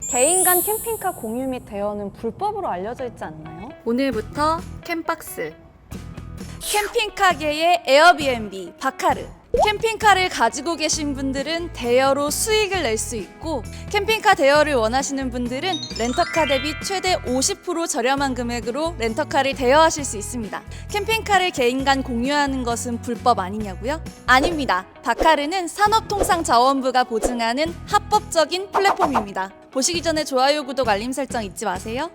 개인 간 캠핑카 공유 및 대여는 불법으로 알려져 있지 않나요? 오늘부터 캠박스 캠핑카계의 에어비앤비 바카르. 캠핑카를 가지고 계신 분들은 대여로 수익을 낼 수 있고, 캠핑카 대여를 원하시는 분들은 렌터카 대비 최대 50% 저렴한 금액으로 렌터카를 대여하실 수 있습니다. 캠핑카를 개인 간 공유하는 것은 불법 아니냐고요? 아닙니다. 바카르는 산업통상자원부가 보증하는 합법적인 플랫폼입니다. 보시기 전에 좋아요, 구독, 알림 설정 잊지 마세요.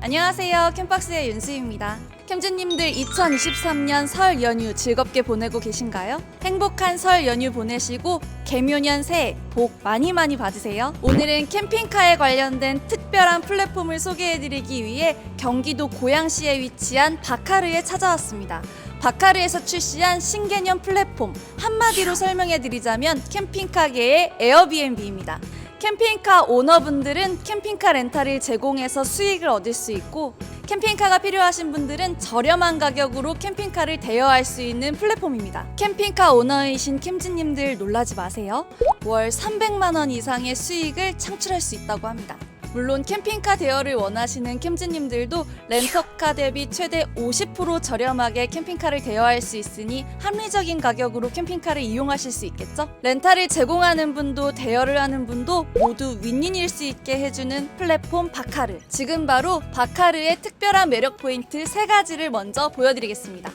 안녕하세요. 캠박스의 윤수입니다. 캠즈님들 2023년 설 연휴 즐겁게 보내고 계신가요? 행복한 설 연휴 보내시고 개묘년 새해 복 많이 받으세요. 오늘은 캠핑카에 관련된 특별한 플랫폼을 소개해드리기 위해 경기도 고양시에 위치한 바카르에 찾아왔습니다. 바카르에서 출시한 신개념 플랫폼, 한마디로 설명해드리자면 캠핑카계의 에어비앤비입니다. 캠핑카 오너분들은 캠핑카 렌탈을 제공해서 수익을 얻을 수 있고, 캠핑카가 필요하신 분들은 저렴한 가격으로 캠핑카를 대여할 수 있는 플랫폼입니다. 캠핑카 오너이신 캠즈님들 놀라지 마세요. 월 300만 원 이상의 수익을 창출할 수 있다고 합니다. 물론 캠핑카 대여를 원하시는 캠즈님들도 렌터카 대비 최대 50% 저렴하게 캠핑카를 대여할 수 있으니 합리적인 가격으로 캠핑카를 이용하실 수 있겠죠? 렌탈을 제공하는 분도 대여를 하는 분도 모두 윈윈일 수 있게 해주는 플랫폼 바카르. 지금 바로 바카르의 특별한 매력 포인트 3가지를 먼저 보여드리겠습니다.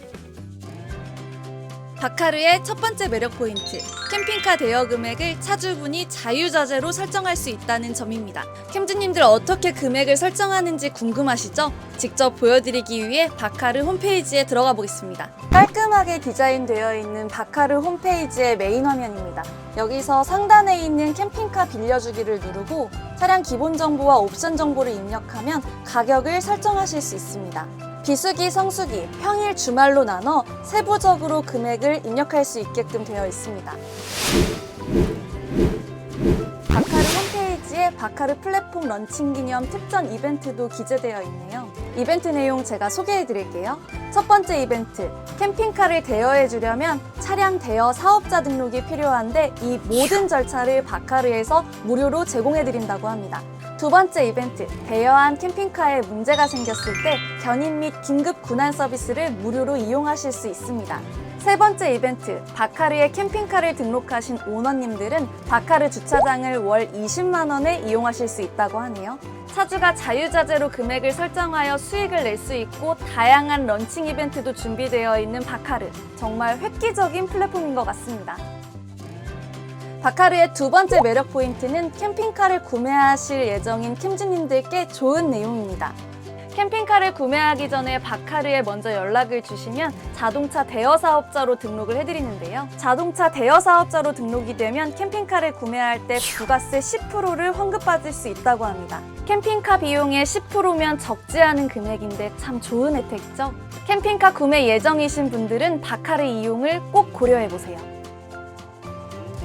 바카르의 첫 번째 매력 포인트, 캠핑카 대여 금액을 차주분이 자유자재로 설정할 수 있다는 점입니다. 캠즈님들 어떻게 금액을 설정하는지 궁금하시죠? 직접 보여드리기 위해 바카르 홈페이지에 들어가 보겠습니다. 깔끔하게 디자인되어 있는 바카르 홈페이지의 메인 화면입니다. 여기서 상단에 있는 캠핑카 빌려주기를 누르고 차량 기본 정보와 옵션 정보를 입력하면 가격을 설정하실 수 있습니다. 비수기, 성수기, 평일, 주말로 나눠 세부적으로 금액을 입력할 수 있게끔 되어 있습니다. 바카르 홈페이지에 바카르 플랫폼 런칭 기념 특전 이벤트도 기재되어 있네요. 이벤트 내용 제가 소개해 드릴게요. 첫 번째 이벤트, 캠핑카를 대여해 주려면 차량 대여 사업자 등록이 필요한데 이 모든 절차를 바카르에서 무료로 제공해 드린다고 합니다. 두 번째 이벤트, 대여한 캠핑카에 문제가 생겼을 때 견인 및 긴급 군환 서비스를 무료로 이용하실 수 있습니다. 세 번째 이벤트, 바카르에 캠핑카를 등록하신 오너님들은 바카르 주차장을 월 20만 원에 이용하실 수 있다고 하네요. 차주가 자유자재로 금액을 설정하여 수익을 낼 수 있고 다양한 런칭 이벤트도 준비되어 있는 바카르. 정말 획기적인 플랫폼인 것 같습니다. 바카르의 두 번째 매력 포인트는 캠핑카를 구매하실 예정인 캠즈님들께 좋은 내용입니다. 캠핑카를 구매하기 전에 바카르에 먼저 연락을 주시면 자동차 대여 사업자로 등록을 해드리는데요. 자동차 대여 사업자로 등록이 되면 캠핑카를 구매할 때 부가세 10%를 환급받을 수 있다고 합니다. 캠핑카 비용의 10%면 적지 않은 금액인데 참 좋은 혜택이죠. 캠핑카 구매 예정이신 분들은 바카르 이용을 꼭 고려해보세요.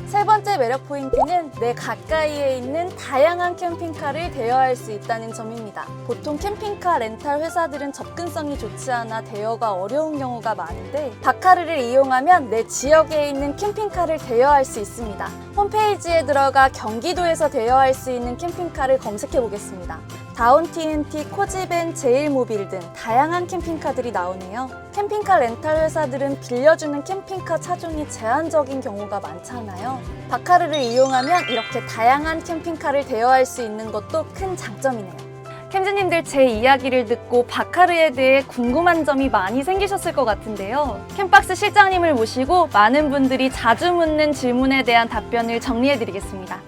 세 번째 매력 포인트는 내 가까이에 있는 다양한 캠핑카를 대여할 수 있다는 점입니다. 보통 캠핑카 렌탈 회사들은 접근성이 좋지 않아 대여가 어려운 경우가 많은데 바카르를 이용하면 내 지역에 있는 캠핑카를 대여할 수 있습니다. 홈페이지에 들어가 경기도에서 대여할 수 있는 캠핑카를 검색해 보겠습니다. 다운 TNT, 코지밴, 제일모빌 등 다양한 캠핑카들이 나오네요. 캠핑카 렌탈 회사들은 빌려주는 캠핑카 차종이 제한적인 경우가 많잖아요. 바카르를 이용하면 이렇게 다양한 캠핑카를 대여할 수 있는 것도 큰 장점이네요. 캠즈님들 제 이야기를 듣고 바카르에 대해 궁금한 점이 많이 생기셨을 것 같은데요. 캠박스 실장님을 모시고 많은 분들이 자주 묻는 질문에 대한 답변을 정리해드리겠습니다.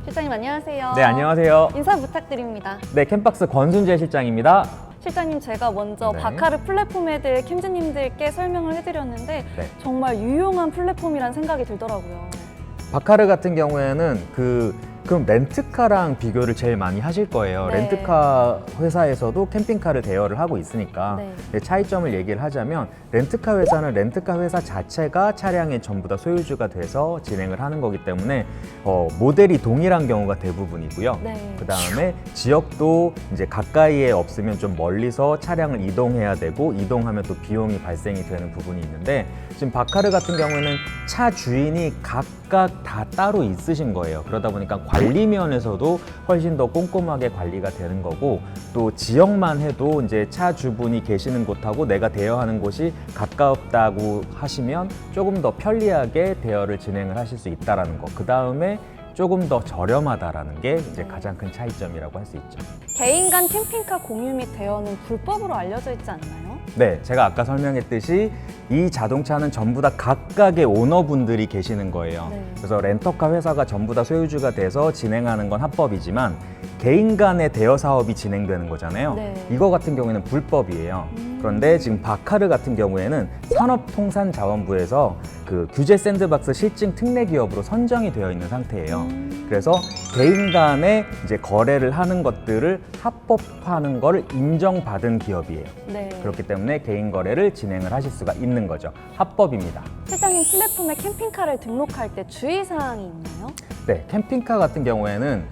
실장님 안녕하세요. 네, 안녕하세요. 인사 부탁드립니다. 네, 캠박스 권순재 실장입니다. 실장님, 제가 먼저 네. 바카르 플랫폼에 대해 캠즈님들께 설명을 해드렸는데 네. 정말 유용한 플랫폼이란 생각이 들더라고요. 바카르 같은 경우에는 그 그럼 렌트카랑 비교를 제일 많이 하실 거예요. 네. 렌트카 회사에서도 캠핑카를 대여를 하고 있으니까. 네. 근데 차이점을 얘기를 하자면 렌트카 회사는 렌트카 회사 자체가 차량의 전부 다 소유주가 돼서 진행을 하는 거기 때문에 모델이 동일한 경우가 대부분이고요. 네. 그 다음에 지역도 이제 가까이에 없으면 좀 멀리서 차량을 이동해야 되고 이동하면 또 비용이 발생이 되는 부분이 있는데 지금 바카르 같은 경우에는 차 주인이 각각 다 따로 있으신 거예요. 그러다 보니까 관리 면에서도 훨씬 더 꼼꼼하게 관리가 되는 거고 또 지역만 해도 이제 차 주분이 계시는 곳하고 내가 대여하는 곳이 가깝다고 하시면 조금 더 편리하게 대여를 진행을 하실 수 있다라는 거. 그 다음에 조금 더 저렴하다라는 게 이제 가장 큰 차이점이라고 할 수 있죠. 개인 간 캠핑카 공유 및 대여는 불법으로 알려져 있지 않나요? 네, 제가 아까 설명했듯이 이 자동차는 전부 다 각각의 오너분들이 계시는 거예요. 네. 그래서 렌터카 회사가 전부 다 소유주가 돼서 진행하는 건 합법이지만 개인 간의 대여 사업이 진행되는 거잖아요. 네. 이거 같은 경우에는 불법이에요. 그런데 지금 바카르 같은 경우에는 산업통상자원부에서 그 규제 샌드박스 실증 특례 기업으로 선정이 되어 있는 상태예요. 그래서 개인 간에 이제 거래를 하는 것들을 합법화하는 거를 인정받은 기업이에요. 네. 그렇기 때문에 개인 거래를 진행을 하실 수가 있는 거죠. 합법입니다. 실장님 플랫폼에 캠핑카를 등록할 때 주의사항이 있나요? 네, 캠핑카 같은 경우에는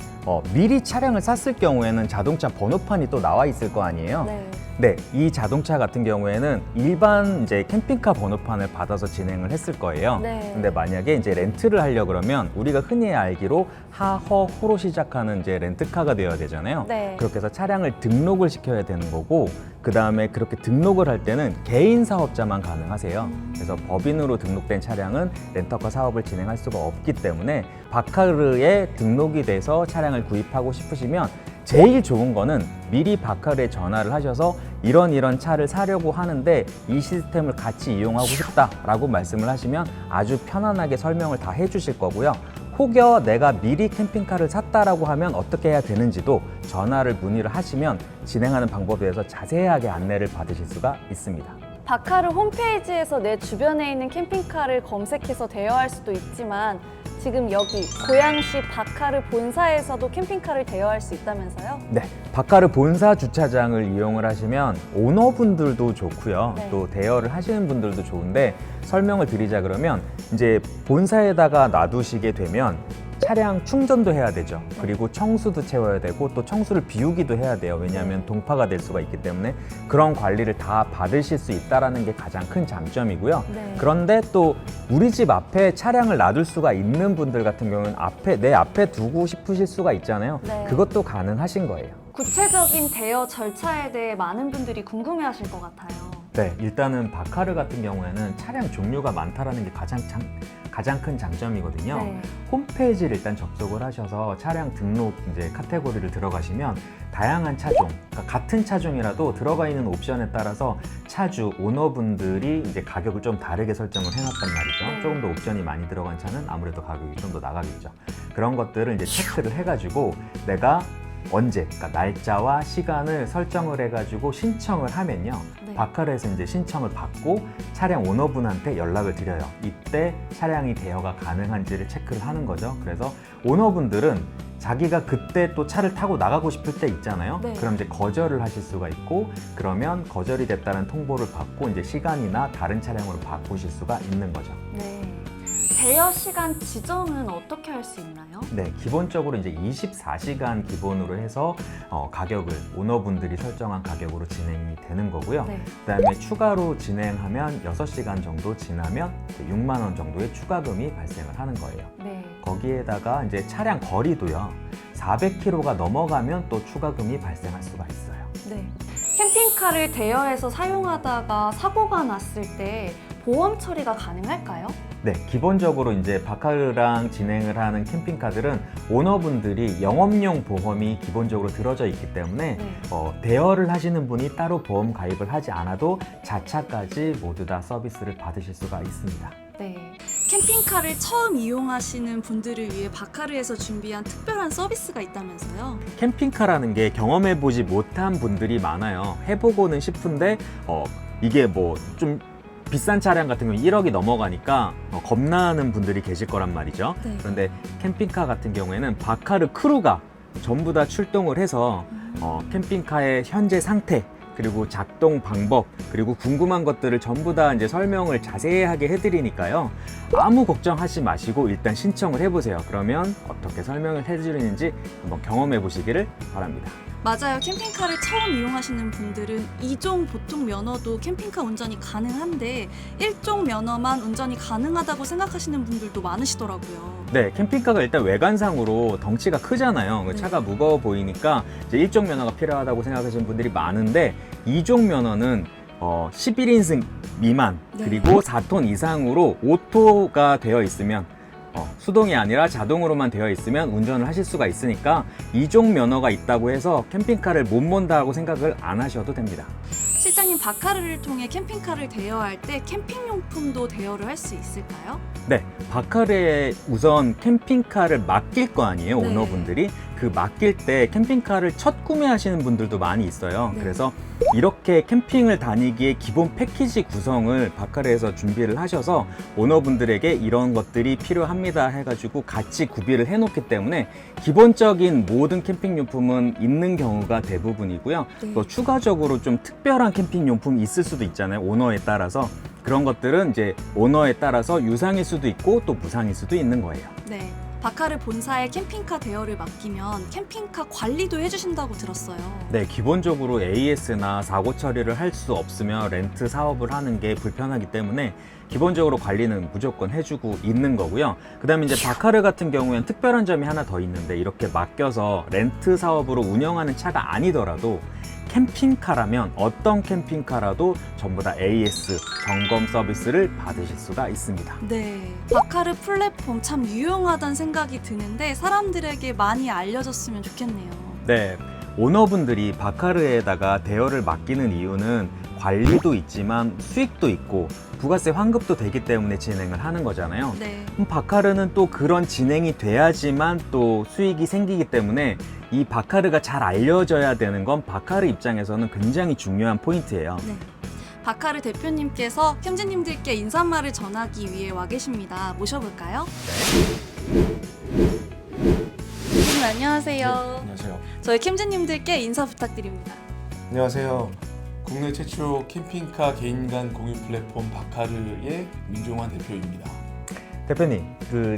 미리 차량을 샀을 경우에는 자동차 번호판이 또 나와 있을 거 아니에요. 네. 네, 이 자동차 같은 경우에는 일반 이제 캠핑카 번호판을 받아서 진행을 했을 거예요. 네. 근데 만약에 이제 렌트를 하려 그러면 우리가 흔히 알기로 하허 호로 시작하는 이제 렌트카가 되어야 되잖아요. 네. 그렇게 해서 차량을 등록을 시켜야 되는 거고 그 다음에 그렇게 등록을 할 때는 개인 사업자만 가능하세요. 그래서 법인으로 등록된 차량은 렌터카 사업을 진행할 수가 없기 때문에 바카르에 등록이 돼서 차량을 구입하고 싶으시면 제일 좋은 거는 미리 바카르에 전화를 하셔서 이런 차를 사려고 하는데 이 시스템을 같이 이용하고 싶다라고 말씀을 하시면 아주 편안하게 설명을 다 해주실 거고요. 혹여 내가 미리 캠핑카를 샀다라고 하면 어떻게 해야 되는지도 전화를 문의를 하시면 진행하는 방법에 대해서 자세하게 안내를 받으실 수가 있습니다. 바카르 홈페이지에서 내 주변에 있는 캠핑카를 검색해서 대여할 수도 있지만 지금 여기 고양시 바카르 본사에서도 캠핑카를 대여할 수 있다면서요? 네, 바카르 본사 주차장을 이용을 하시면 오너분들도 좋고요. 네. 또 대여를 하시는 분들도 좋은데 설명을 드리자 그러면 이제 본사에다가 놔두시게 되면 차량 충전도 해야 되죠. 그리고 청수도 채워야 되고 또 청수를 비우기도 해야 돼요. 왜냐하면 동파가 될 수가 있기 때문에 그런 관리를 다 받으실 수 있다는 게 가장 큰 장점이고요. 네. 그런데 또 우리 집 앞에 차량을 놔둘 수가 있는 분들 같은 경우는 내 앞에 두고 싶으실 수가 있잖아요. 네. 그것도 가능하신 거예요. 구체적인 대여 절차에 대해 많은 분들이 궁금해하실 것 같아요. 네, 일단은 바카르 같은 경우에는 차량 종류가 많다라는 게 가장 큰 장점이거든요. 네. 홈페이지를 일단 접속을 하셔서 차량 등록 이제 카테고리를 들어가시면 다양한 차종, 그러니까 같은 차종이라도 들어가 있는 옵션에 따라서 차주, 오너분들이 이제 가격을 좀 다르게 설정을 해놨단 말이죠. 네. 조금 더 옵션이 많이 들어간 차는 아무래도 가격이 좀 더 나가겠죠. 그런 것들을 이제 체크를 해가지고 내가 언제, 그러니까 날짜와 시간을 설정을 해가지고 신청을 하면요. 네. 바카르에서 이제 신청을 받고 차량 오너분한테 연락을 드려요. 이때 차량이 대여가 가능한지를 체크를 하는 거죠. 그래서 오너분들은 자기가 그때 또 차를 타고 나가고 싶을 때 있잖아요. 네. 그럼 이제 거절을 하실 수가 있고 그러면 거절이 됐다는 통보를 받고 이제 시간이나 다른 차량으로 바꾸실 수가 있는 거죠. 네. 대여 시간 지정은 어떻게 할 수 있나요? 네, 기본적으로 이제 24시간 기본으로 해서 가격을 오너분들이 설정한 가격으로 진행이 되는 거고요. 네. 그다음에 추가로 진행하면 6시간 정도 지나면 6만 원 정도의 추가금이 발생을 하는 거예요. 네. 거기에다가 이제 차량 거리도요. 400km가 넘어가면 또 추가금이 발생할 수가 있어요. 네. 캠핑카를 대여해서 사용하다가 사고가 났을 때 보험 처리가 가능할까요? 네, 기본적으로 이제 바카르랑 진행을 하는 캠핑카들은 오너분들이 영업용 보험이 기본적으로 들어져 있기 때문에 네. 대여를 하시는 분이 따로 보험 가입을 하지 않아도 자차까지 모두 다 서비스를 받으실 수가 있습니다. 네. 캠핑카를 처음 이용하시는 분들을 위해 바카르에서 준비한 특별한 서비스가 있다면서요? 캠핑카라는 게 경험해보지 못한 분들이 많아요. 해보고는 싶은데 이게 뭐 좀 비싼 차량 같은 경우 1억이 넘어가니까 겁나는 분들이 계실 거란 말이죠. 네. 그런데 캠핑카 같은 경우에는 바카르 크루가 전부 다 출동을 해서 캠핑카의 현재 상태, 그리고 작동 방법, 그리고 궁금한 것들을 전부 다 이제 설명을 자세하게 해드리니까요. 아무 걱정하지 마시고 일단 신청을 해보세요. 그러면 어떻게 설명을 해드리는지 한번 경험해 보시기를 바랍니다. 맞아요. 캠핑카를 처음 이용하시는 분들은 2종 보통 면허도 캠핑카 운전이 가능한데 1종 면허만 운전이 가능하다고 생각하시는 분들도 많으시더라고요. 네, 캠핑카가 일단 외관상으로 덩치가 크잖아요. 네. 차가 무거워 보이니까 이제 1종 면허가 필요하다고 생각하시는 분들이 많은데 2종 면허는 11인승 미만 네. 그리고 4톤 이상으로 오토가 되어 있으면 수동이 아니라 자동으로만 되어 있으면 운전을 하실 수가 있으니까 2종 면허가 있다고 해서 캠핑카를 못 mon다고 생각을 안 하셔도 됩니다. 실장님, 바카르를 통해 캠핑카를 대여할 때 캠핑용품도 대여를 할 수 있을까요? 네, 바카르에 우선 캠핑카를 맡길 거 아니에요, 네. 오너분들이. 그 맡길 때 캠핑카를 첫 구매하시는 분들도 많이 있어요. 네. 그래서 이렇게 캠핑을 다니기에 기본 패키지 구성을 바카르에서 준비를 하셔서 오너분들에게 이런 것들이 필요합니다 해가지고 같이 구비를 해놓기 때문에 기본적인 모든 캠핑용품은 있는 경우가 대부분이고요. 네. 또 추가적으로 좀 특별한 캠핑용품이 있을 수도 있잖아요, 오너에 따라서. 그런 것들은 이제 오너에 따라서 유상일 수도 있고 또 무상일 수도 있는 거예요. 네. 바카르 본사에 캠핑카 대여를 맡기면 캠핑카 관리도 해주신다고 들었어요. 네, 기본적으로 AS나 사고 처리를 할 수 없으면 렌트 사업을 하는 게 불편하기 때문에 기본적으로 관리는 무조건 해주고 있는 거고요. 그 다음에 이제 바카르 같은 경우에는 특별한 점이 하나 더 있는데, 이렇게 맡겨서 렌트 사업으로 운영하는 차가 아니더라도 캠핑카라면 어떤 캠핑카라도 전부 다 AS 점검 서비스를 받으실 수가 있습니다. 네. 바카르 플랫폼 참 유용하다는 생각이 드는데 사람들에게 많이 알려졌으면 좋겠네요. 네, 오너분들이 바카르에다가 대여를 맡기는 이유는 관리도 있지만 수익도 있고 부가세 환급도 되기 때문에 진행을 하는 거잖아요. 네. 바카르는 또 그런 진행이 돼야지만 또 수익이 생기기 때문에 이 바카르가 잘 알려져야 되는 건 바카르 입장에서는 굉장히 중요한 포인트예요. 네. 바카르 대표님께서 캠즈님들께 인사말을 전하기 위해 와 계십니다. 모셔볼까요? 대표님 안녕하세요. 안녕하세요. 저희 캠즈님들께 인사 부탁드립니다. 안녕하세요. 국내 최초 캠핑카 개인 간 공유 플랫폼 바카르의 민종환 대표입니다. 대표님,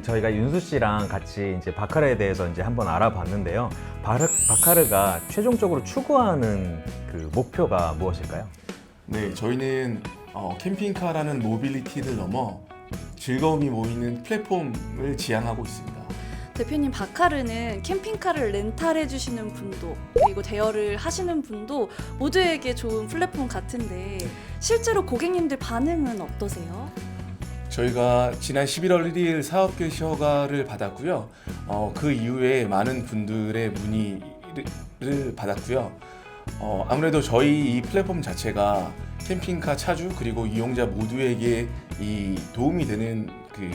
저희가 윤수 씨랑 같이 이제 바카르에 대해서 이제 한번 알아봤는데요. 바카르가 최종적으로 추구하는 그 목표가 무엇일까요? 네, 저희는 캠핑카라는 모빌리티를 넘어 즐거움이 모이는 플랫폼을 지향하고 있습니다. 대표님, 바카르는 캠핑카를 렌탈해 주시는 분도 그리고 대여를 하시는 분도 모두에게 좋은 플랫폼 같은데 실제로 고객님들 반응은 어떠세요? 저희가 지난 11월 1일 사업 개시 허가를 받았고요. 그 이후에 많은 분들의 문의를 받았고요. 아무래도 저희 이 플랫폼 자체가 캠핑카 차주 그리고 이용자 모두에게 이 도움이 되는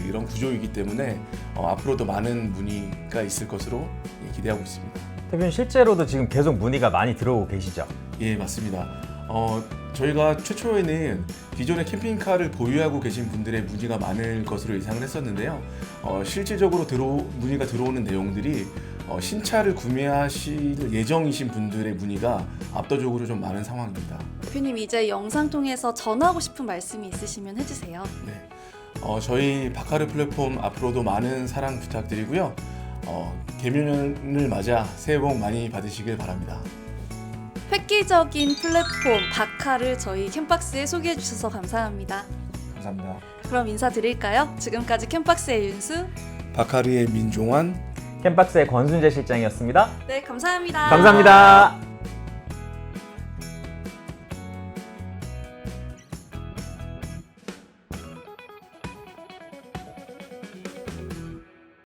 이런 구조이기 때문에 앞으로도 많은 문의가 있을 것으로 기대하고 있습니다. 대표님, 실제로도 지금 계속 문의가 많이 들어오고 계시죠? 예, 맞습니다. 저희가 최초에는 기존의 캠핑카를 보유하고 계신 분들의 문의가 많을 것으로 예상을 했었는데요. 실질적으로 문의가 들어오는 내용들이 신차를 구매하실 예정이신 분들의 문의가 압도적으로 좀 많은 상황입니다. 대표님, 이제 영상 통해서 전하고 싶은 말씀이 있으시면 해주세요. 네. 저희 바카르 플랫폼 앞으로도 많은 사랑 부탁드리고요. 개면을 맞아 새해 복 많이 받으시길 바랍니다. 획기적인 플랫폼 바카르 저희 캠박스에 소개해 주셔서 감사합니다. 감사합니다. 그럼 인사드릴까요? 지금까지 캠박스의 윤수. 바카르의 민종환. 캠박스의 권순재 실장이었습니다. 네, 감사합니다. 감사합니다.